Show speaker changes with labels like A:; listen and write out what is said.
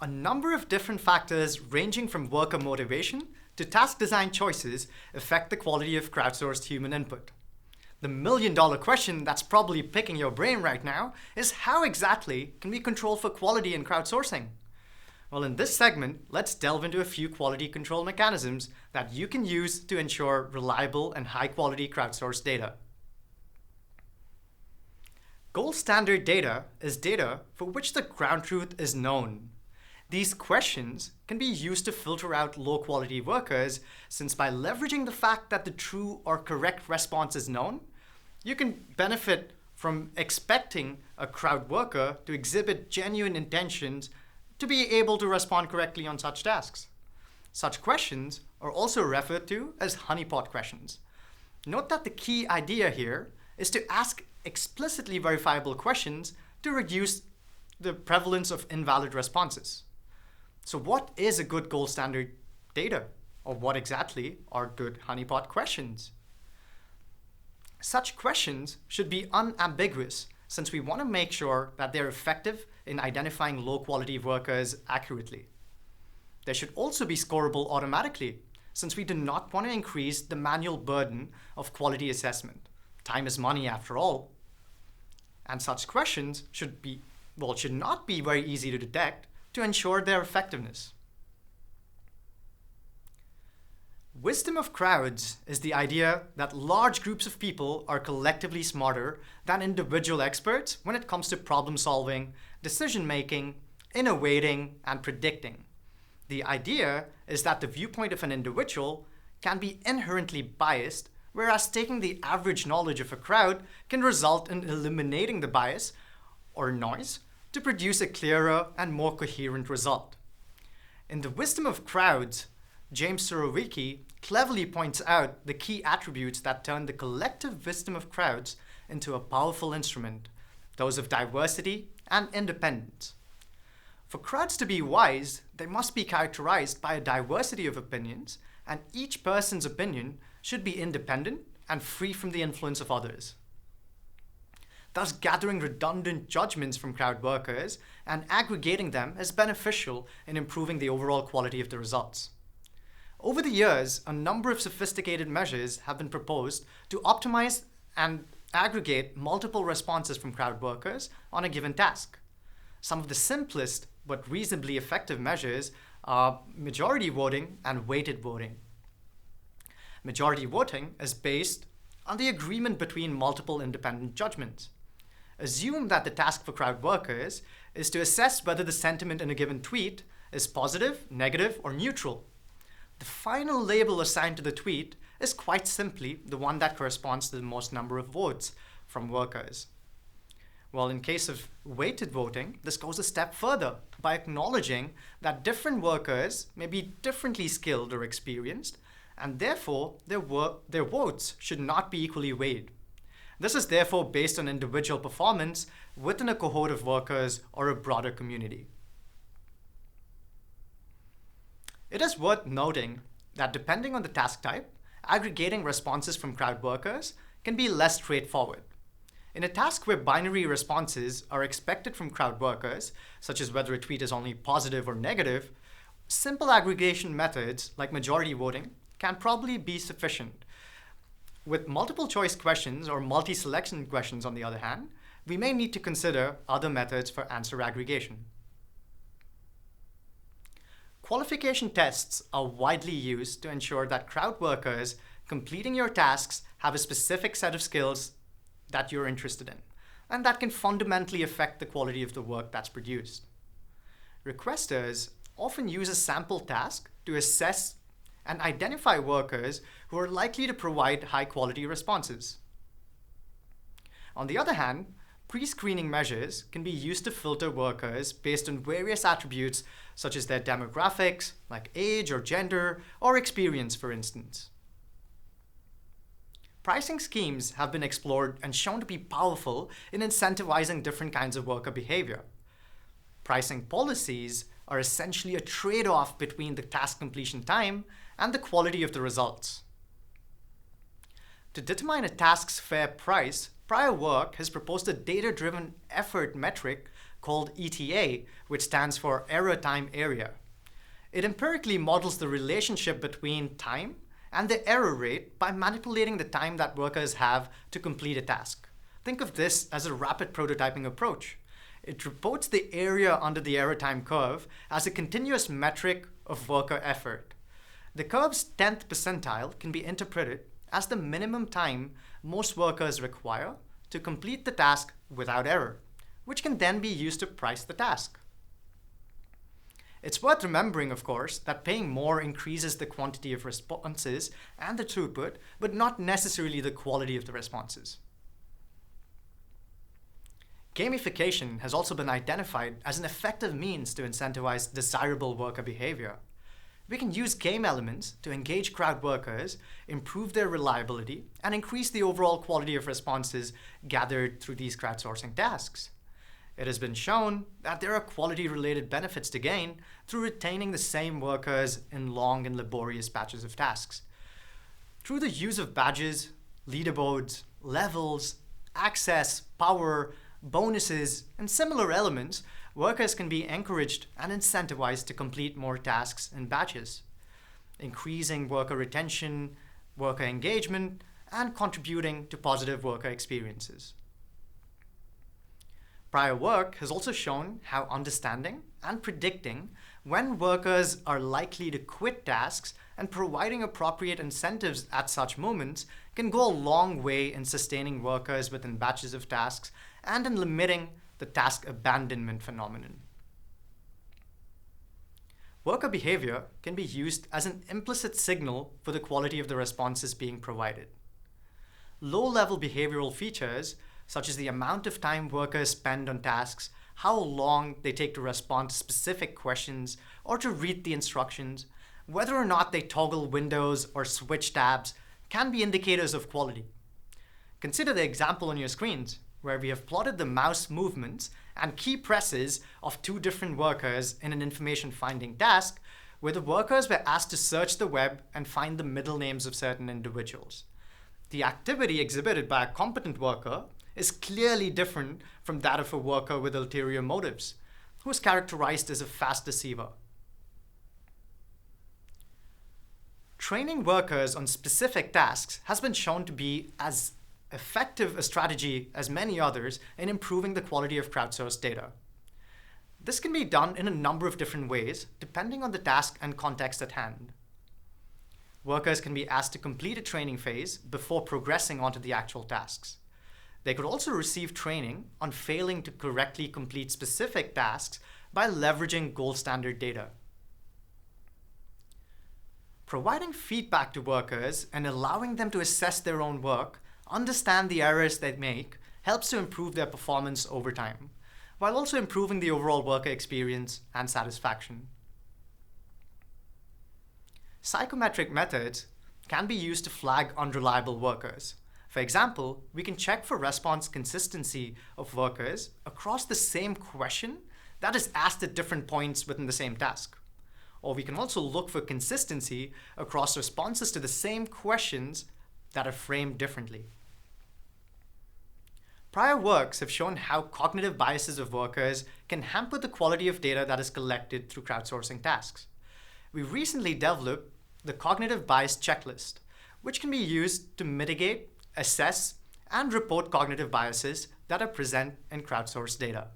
A: A number of different factors ranging from worker motivation to task design choices affect the quality of crowdsourced human input. The million-dollar question that's probably picking your brain right now is how exactly can we control for quality in crowdsourcing? Well, in this segment, let's delve into a few quality control mechanisms that you can use to ensure reliable and high-quality crowdsourced data. Gold standard data is data for which the ground truth is known. These questions can be used to filter out low-quality workers, since by leveraging the fact that the true or correct response is known, you can benefit from expecting a crowd worker to exhibit genuine intentions to be able to respond correctly on such tasks. Such questions are also referred to as honeypot questions. Note that the key idea here is to ask explicitly verifiable questions to reduce the prevalence of invalid responses. So what is a good gold standard data? Or what exactly are good honeypot questions? Such questions should be unambiguous, since we want to make sure that they're effective in identifying low-quality workers accurately. They should also be scorable automatically, since we do not want to increase the manual burden of quality assessment. Time is money after all. And such questions should not be very easy to detect to ensure their effectiveness. Wisdom of crowds is the idea that large groups of people are collectively smarter than individual experts when it comes to problem solving, decision making, innovating, and predicting. The idea is that the viewpoint of an individual can be inherently biased, whereas taking the average knowledge of a crowd can result in eliminating the bias or noise to produce a clearer and more coherent result. In The Wisdom of Crowds, James Surowiecki cleverly points out the key attributes that turn the collective wisdom of crowds into a powerful instrument, those of diversity and independence. For crowds to be wise, they must be characterized by a diversity of opinions, and each person's opinion should be independent and free from the influence of others. Thus, gathering redundant judgments from crowd workers and aggregating them is beneficial in improving the overall quality of the results. Over the years, a number of sophisticated measures have been proposed to optimize and aggregate multiple responses from crowd workers on a given task. Some of the simplest but reasonably effective measures are majority voting and weighted voting. Majority voting is based on the agreement between multiple independent judgments. Assume that the task for crowd workers is to assess whether the sentiment in a given tweet is positive, negative, or neutral. The final label assigned to the tweet is quite simply the one that corresponds to the most number of votes from workers. Well, in case of weighted voting, this goes a step further by acknowledging that different workers may be differently skilled or experienced, and therefore their votes should not be equally weighed. This is therefore based on individual performance within a cohort of workers or a broader community. It is worth noting that depending on the task type, aggregating responses from crowd workers can be less straightforward. In a task where binary responses are expected from crowd workers, such as whether a tweet is only positive or negative, simple aggregation methods like majority voting can probably be sufficient. With multiple choice questions or multi-selection questions, on the other hand, we may need to consider other methods for answer aggregation. Qualification tests are widely used to ensure that crowd workers completing your tasks have a specific set of skills that you're interested in, and that can fundamentally affect the quality of the work that's produced. Requesters often use a sample task to assess and identify workers who are likely to provide high-quality responses. On the other hand, pre-screening measures can be used to filter workers based on various attributes such as their demographics, like age or gender, or experience, for instance. Pricing schemes have been explored and shown to be powerful in incentivizing different kinds of worker behavior. Pricing policies are essentially a trade-off between the task completion time and the quality of the results. To determine a task's fair price, Prior Work has proposed a data-driven effort metric called ETA, which stands for Error Time Area. It empirically models the relationship between time and the error rate by manipulating the time that workers have to complete a task. Think of this as a rapid prototyping approach. It reports the area under the error time curve as a continuous metric of worker effort. The curve's 10th percentile can be interpreted as the minimum time most workers require to complete the task without error, which can then be used to price the task. It's worth remembering, of course, that paying more increases the quantity of responses and the throughput, but not necessarily the quality of the responses. Gamification has also been identified as an effective means to incentivize desirable worker behavior. We can use game elements to engage crowd workers, improve their reliability, and increase the overall quality of responses gathered through these crowdsourcing tasks. It has been shown that there are quality-related benefits to gain through retaining the same workers in long and laborious batches of tasks. Through the use of badges, leaderboards, levels, access, power, bonuses, and similar elements, workers can be encouraged and incentivized to complete more tasks in batches, increasing worker retention, worker engagement, and contributing to positive worker experiences. Prior work has also shown how understanding and predicting when workers are likely to quit tasks and providing appropriate incentives at such moments can go a long way in sustaining workers within batches of tasks and in limiting the task abandonment phenomenon. Worker behavior can be used as an implicit signal for the quality of the responses being provided. Low-level behavioral features, such as the amount of time workers spend on tasks, how long they take to respond to specific questions or to read the instructions, whether or not they toggle windows or switch tabs, can be indicators of quality. Consider the example on your screens, where we have plotted the mouse movements and key presses of two different workers in an information finding task, where the workers were asked to search the web and find the middle names of certain individuals. The activity exhibited by a competent worker is clearly different from that of a worker with ulterior motives, who is characterized as a fast deceiver. Training workers on specific tasks has been shown to be as effective a strategy as many others in improving the quality of crowdsourced data. This can be done in a number of different ways, depending on the task and context at hand. Workers can be asked to complete a training phase before progressing onto the actual tasks. They could also receive training on failing to correctly complete specific tasks by leveraging gold standard data. Providing feedback to workers and allowing them to assess their own work, understand the errors they make, helps to improve their performance over time, while also improving the overall worker experience and satisfaction. Psychometric methods can be used to flag unreliable workers. For example, we can check for response consistency of workers across the same question that is asked at different points within the same task. Or we can also look for consistency across responses to the same questions that are framed differently. Prior works have shown how cognitive biases of workers can hamper the quality of data that is collected through crowdsourcing tasks. We recently developed the Cognitive Bias Checklist, which can be used to mitigate, assess, and report cognitive biases that are present in crowdsourced data.